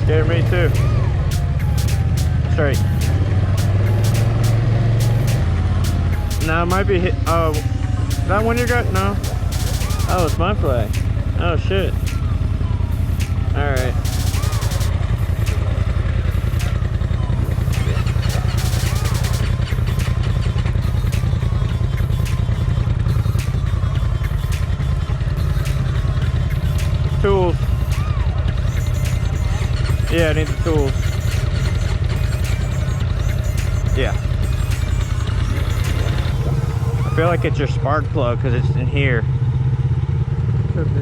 Yeah, me too. Straight. No, it might be hit. Oh, is that one you got? No. Oh, it's my flag. Oh, shit. Alright. Tools. Yeah, I need the tools. Yeah. I feel like it's your spark plug because it's in here. Could be,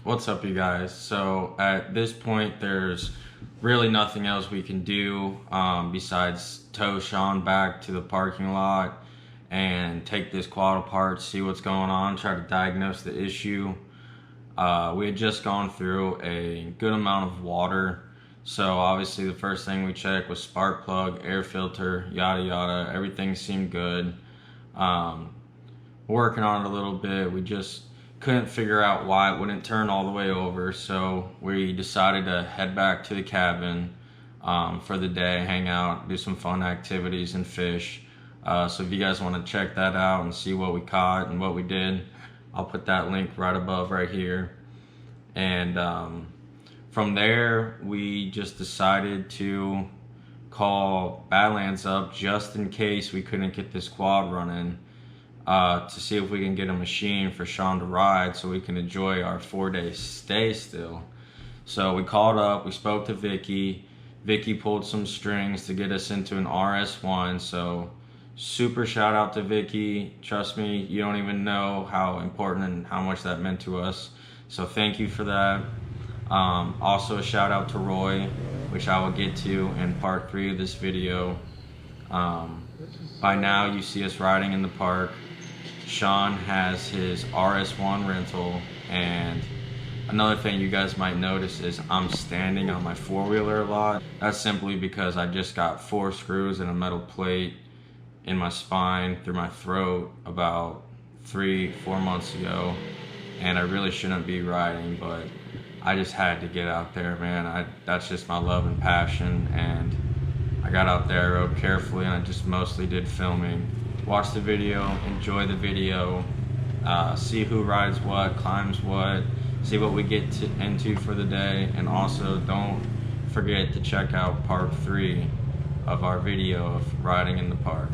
What's up, you guys? So at this point, there's really nothing else we can do besides tow Sean back to the parking lot and take this quad apart, see what's going on, try to diagnose the issue. We had just gone through a good amount of water, so obviously the first thing we checked was spark plug, air filter, yada yada. Everything seemed good. Working on it a little bit, we just couldn't figure out why it wouldn't turn all the way over, so we decided to head back to the cabin for the day, hang out, do some fun activities and fish. So if you guys want to check that out and see what we caught and what we did, I'll put that link right above right here. And from there, we just decided to call Badlands up just in case we couldn't get this quad running, to see if we can get a machine for Sean to ride so we can enjoy our 4-day stay still. So we called up, we spoke to Vicky. Vicky pulled some strings to get us into an RS1, so super shout out to Vicky. Trust me, you don't even know how important and how much that meant to us. So thank you for that. Also a shout out to Roy, which I will get to in part 3 of this video. By now you see us riding in the park. Sean has his RS1 rental, and another thing you guys might notice is I'm standing on my 4-wheeler a lot. That's simply because I just got 4 screws and a metal plate in my spine through my throat about 3-4 months ago, and I really shouldn't be riding, but I just had to get out there, man. That's just my love and passion, and I got out there, rode carefully, and I just mostly did filming. Watch the video, enjoy the video, see who rides what, climbs what, see what we get into for the day, and also don't forget to check out part 3 of our video of riding in the park.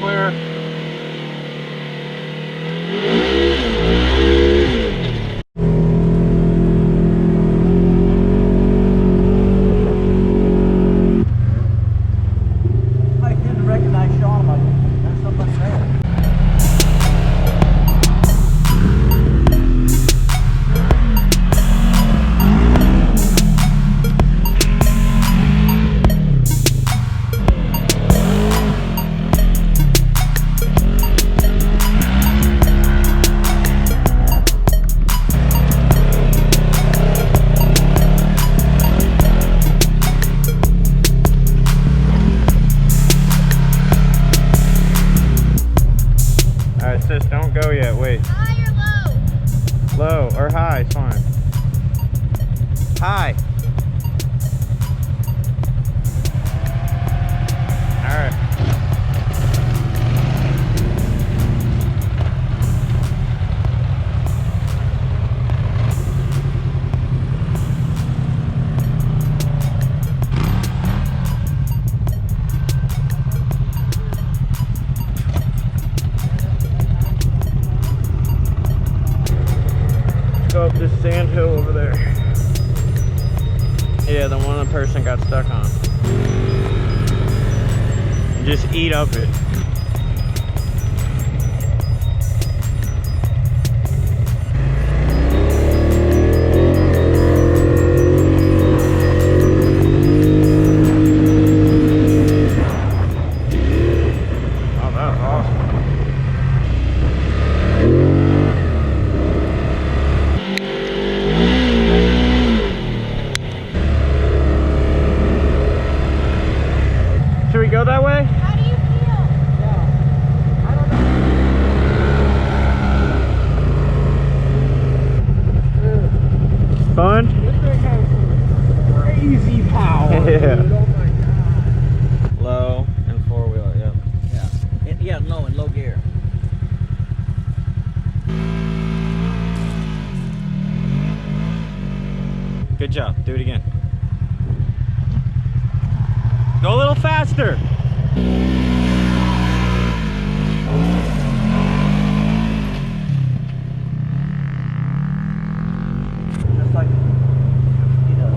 Clear. I didn't recognize Sean, like there's somebody there. Alright, sis, don't go yet, wait. High or low? Low or high, it's fine. High. Alright. up this sand hill over there. Yeah, the one the person got stuck on. Just eat up it. Oh, that was awesome. Should we go that way? How do you feel? I don't know. Fun? This thing has some crazy power. Yeah. Dude. Oh my god. Low and four-wheel, yep. Yeah. Yeah, low and low gear. Good job. Do it again. Go a little faster. Just like he does.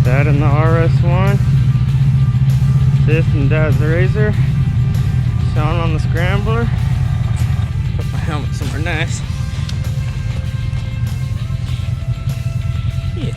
Dad in the RS1. Sis and Dad's Razor. Sean on the Scrambler. Put my helmet somewhere nice. Yeah.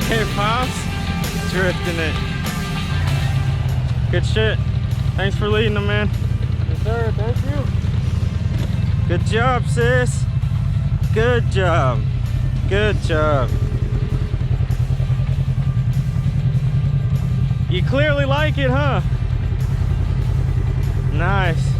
Okay, Pops. Drifting it. Good shit. Thanks for leading them, man. Yes, sir. Thank you. Good job, sis. Good job. Good job. You clearly like it, huh? Nice.